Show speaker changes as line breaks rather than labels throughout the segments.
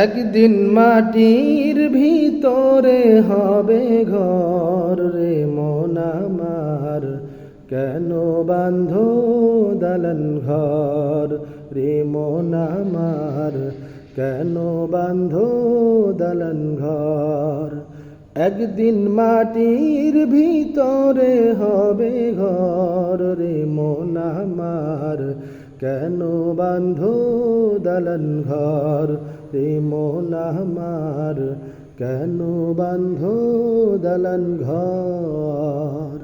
একদিন মাটির ভিতরে হবে ঘর রে মন আমার, কেন বাঁধো দালান ঘর রে মন আমার, কেন বাঁধো দালান ঘর। একদিন মাটির ভিতরে হবে ঘর রে মন আমার, কেন বাঁধো দালান ঘর রে মন আমার, কেন বাঁধো দালান ঘর।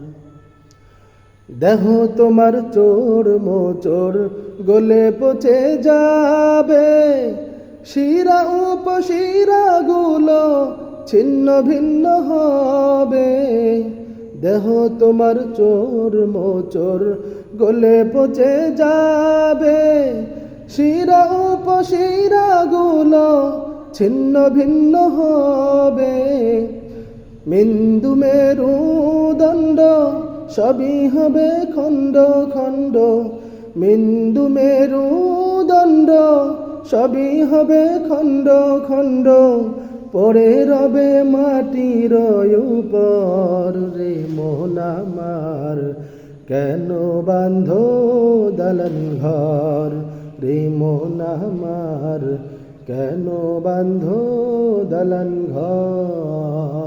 দেহ তোমার চোর মোচোর গলে পচে যাবে, শিরা উপশিরা গুলো ছিন্ন ভিন্ন হবে। দেহ তোমার চোর মোচোর গলে পচে যাবে, শিরা উপশিরা গুলো ছিন্ন ভিন্ন হবে। মিন্দু মেরুদণ্ড সবই হবে খণ্ড খণ্ড, মিন্দু মেরুদণ্ড সবই হবে খণ্ড খণ্ড, পড়ে রবে মাটির উপর রে মন আমার, কেন বাঁধো দালান ঘর রে মন আমার, কেন বাঁধো দালান ঘর।